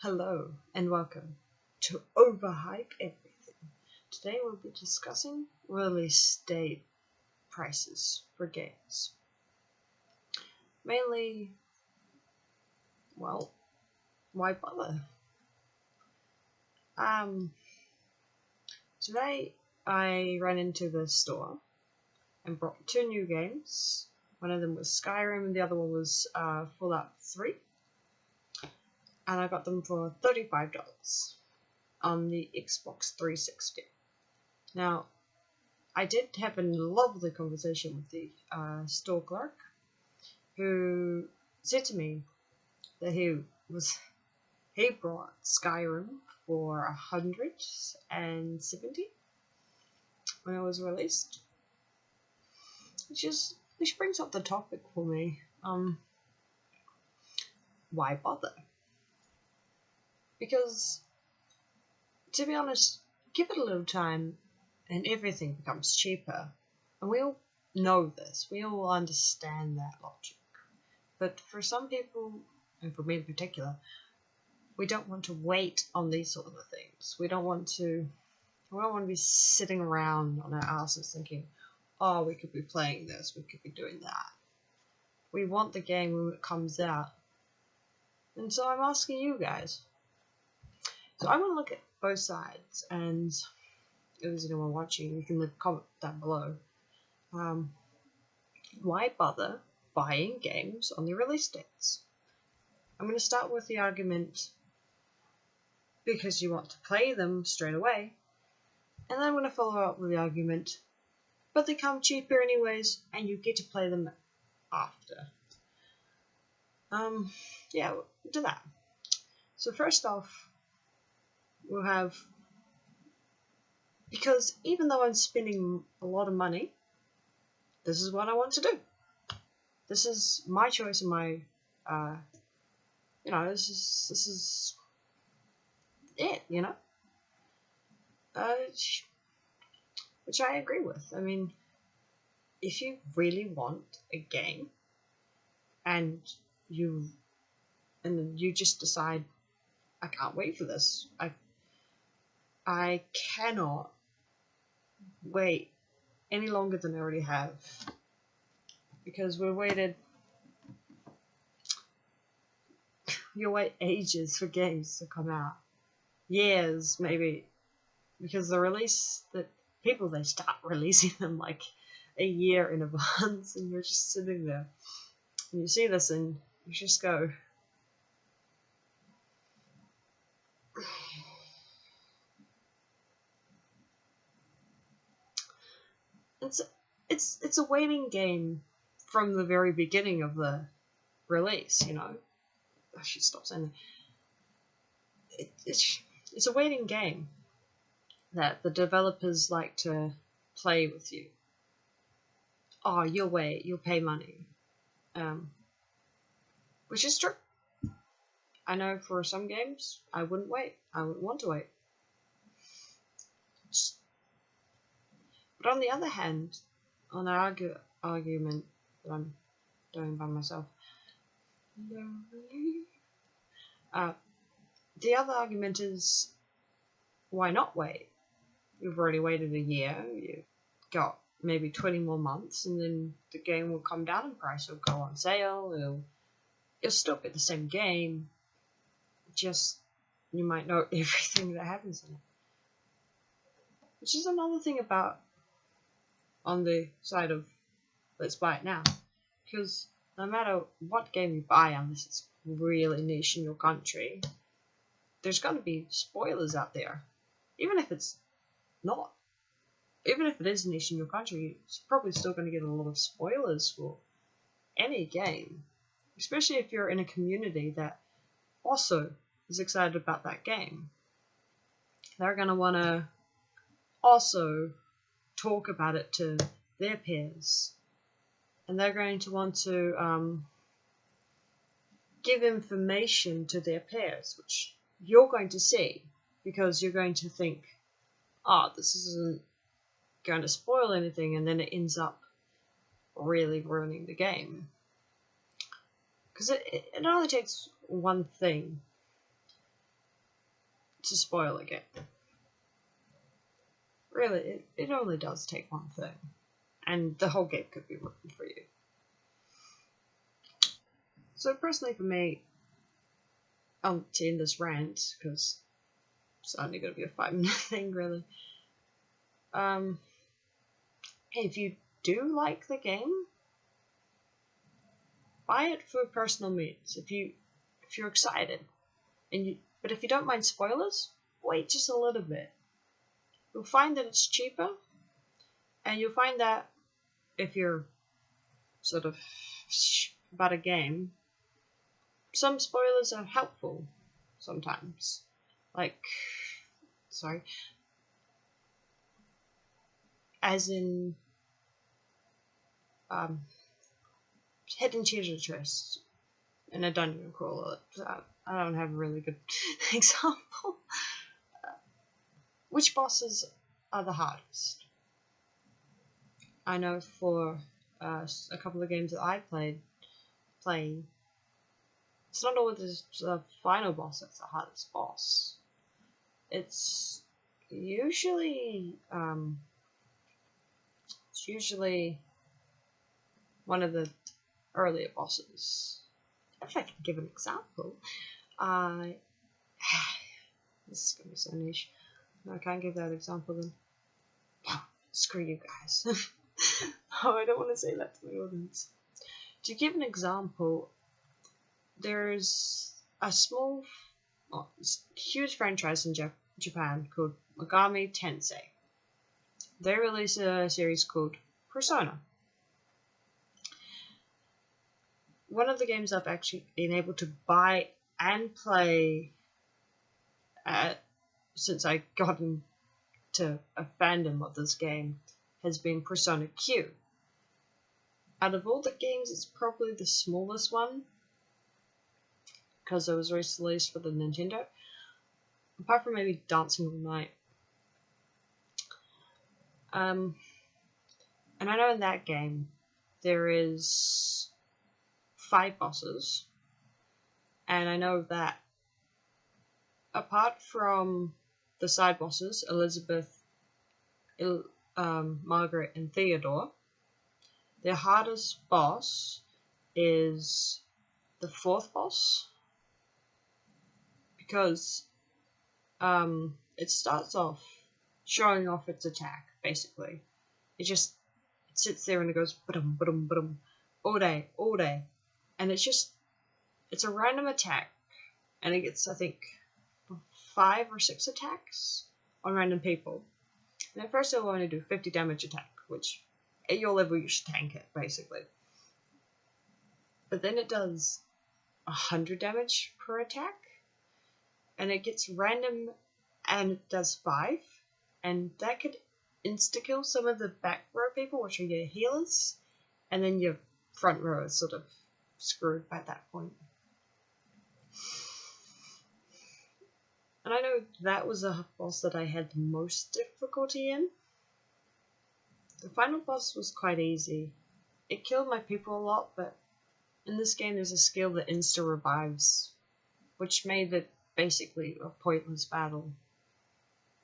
Hello and welcome to Overhype Everything. Today we'll be discussing release date prices for games. Mainly, well, why bother? Today I ran into the store and brought two new games. One of them was Skyrim and the other one was Fallout 3. And I got them for $35 on the Xbox 360. Now, I did have a lovely conversation with the store clerk, who said to me that he brought Skyrim for $170 when it was released, which brings up the topic for me. Why bother? Because, to be honest, give it a little time and everything becomes cheaper. And we all know this. We all understand that logic. But for some people, and for me in particular, we don't want to wait on these sort of things. We don't want to be sitting around on our asses thinking, oh, we could be playing this, we could be doing that. We want the game when it comes out. And so I'm asking you guys. So I want to look at both sides, and if there's anyone watching, you can leave a comment down below. Why bother buying games on the release dates? I'm going to start with the argument because you want to play them straight away, and then I'm going to follow up with the argument, but they come cheaper anyways, and you get to play them after. Yeah, we'll do that. So first off, we'll have, because even though I'm spending a lot of money, this is what I want to do. This is my choice and my, this is it, which I agree with. I mean, if you really want a game, and you just decide, I can't wait for this. I cannot wait any longer than I already have, because you wait ages for games to come out, years maybe, because they start releasing them like a year in advance, and you're just sitting there and you see this and you just go, It's a waiting game from the very beginning of the release, I should stop saying that. It's a waiting game that the developers like to play with you. Oh, you'll wait, you'll pay money. Which is true. I know for some games, I wouldn't wait. I wouldn't want to wait. But on the other hand, on an argument that I'm doing by myself, the other argument is, why not wait? You've already waited a year, you've got maybe 20 more months, and then the game will come down in price, it'll go on sale, it'll still be the same game, just you might know everything that happens in it. Which is another thing about on the side of let's buy it now, because no matter what game you buy, unless it's really niche in your country, there's going to be spoilers out there. Even if it's not, even if it is niche in your country, it's probably still going to get a lot of spoilers for any game, especially if you're in a community that also is excited about that game. They're going to want to also talk about it to their peers, and they're going to want to give information to their peers, which you're going to see, because you're going to think, oh, this isn't going to spoil anything, and then it ends up really ruining the game. Because it only takes one thing to spoil a game. Really, it only does take one thing, and the whole game could be ruined for you. So personally for me, to end this rant, because it's only going to be a 5-minute thing really, if you do like the game, buy it for personal means. If you're excited, but if you don't mind spoilers, wait just a little bit. You'll find that it's cheaper, and you'll find that if you're sort of about a game, some spoilers are helpful sometimes. Like, sorry, as in hidden treasure chests in a dungeon crawler. I don't have a really good example. Which bosses are the hardest? I know for a couple of games that I playing, it's not always the final boss that's the hardest boss. It's usually one of the earlier bosses. If I can give an example, this is gonna be so niche. No, I can't give that example then. No, screw you guys. Oh, I don't want to say that to the audience. To give an example, there's a huge franchise in Japan called Megami Tensei. They released a series called Persona. One of the games I've actually been able to buy and play since I got into a fandom of this game has been Persona Q. Out of all the games, it's probably the smallest one because it was released for the Nintendo. Apart from maybe Dancing All Night. And I know in that game there is 5 bosses, and I know that apart from the side bosses, Elizabeth, Margaret, and Theodore, the hardest boss is the 4th boss, because it starts off showing off its attack, basically. It sits there and it goes ba-dum, ba-dum, ba-dum, all day, and it's a random attack, and it gets, I think, 5 or 6 attacks on random people. And at first it'll only do 50 damage attack, which at your level you should tank it, basically. But then it does 100 damage per attack, and it gets random, and it does 5, and that could insta-kill some of the back row people, which are your healers, and then your front row is sort of screwed by that point. And I know that was a boss that I had the most difficulty in. The final boss was quite easy. It killed my people a lot, but in this game there's a skill that insta-revives, which made it basically a pointless battle.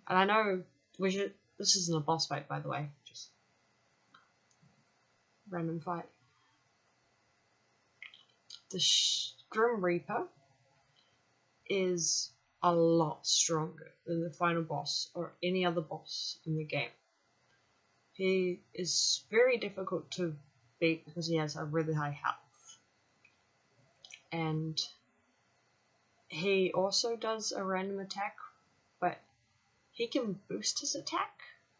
And I know this isn't a boss fight, by the way, just random fight. The Grim Reaper is a lot stronger than the final boss or any other boss in the game. He is very difficult to beat because he has a really high health. And he also does a random attack, but he can boost his attack.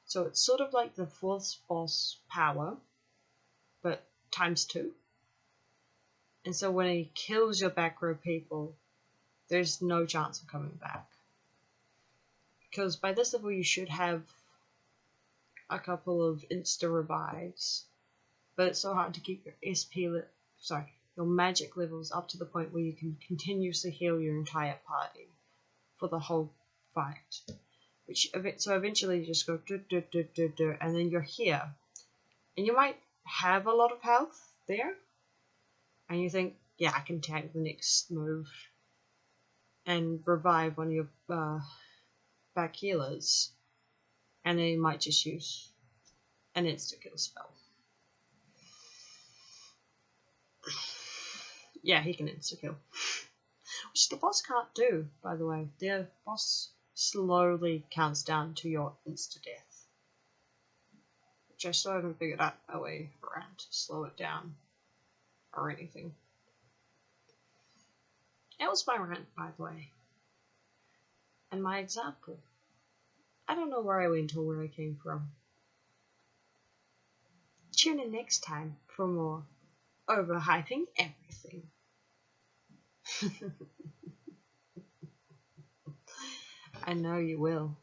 So it's sort of like the 4th boss power, but times 2. And so when he kills your back row people, there's no chance of coming back. Because by this level you should have a couple of insta-revives, but it's so hard to keep your your magic levels up to the point where you can continuously heal your entire party for the whole fight. So eventually you just go do, and then you're here. And you might have a lot of health there, and you think, yeah, I can tank the next move and revive one of your back healers, and then he might just use an insta-kill spell. Yeah, he can insta-kill. Which the boss can't do, by the way. The boss slowly counts down to your insta-death. Which I still haven't figured out a way around to slow it down. Or anything. That was my rant, by the way. And my example. I don't know where I went or where I came from. Tune in next time for more overhyping everything. I know you will.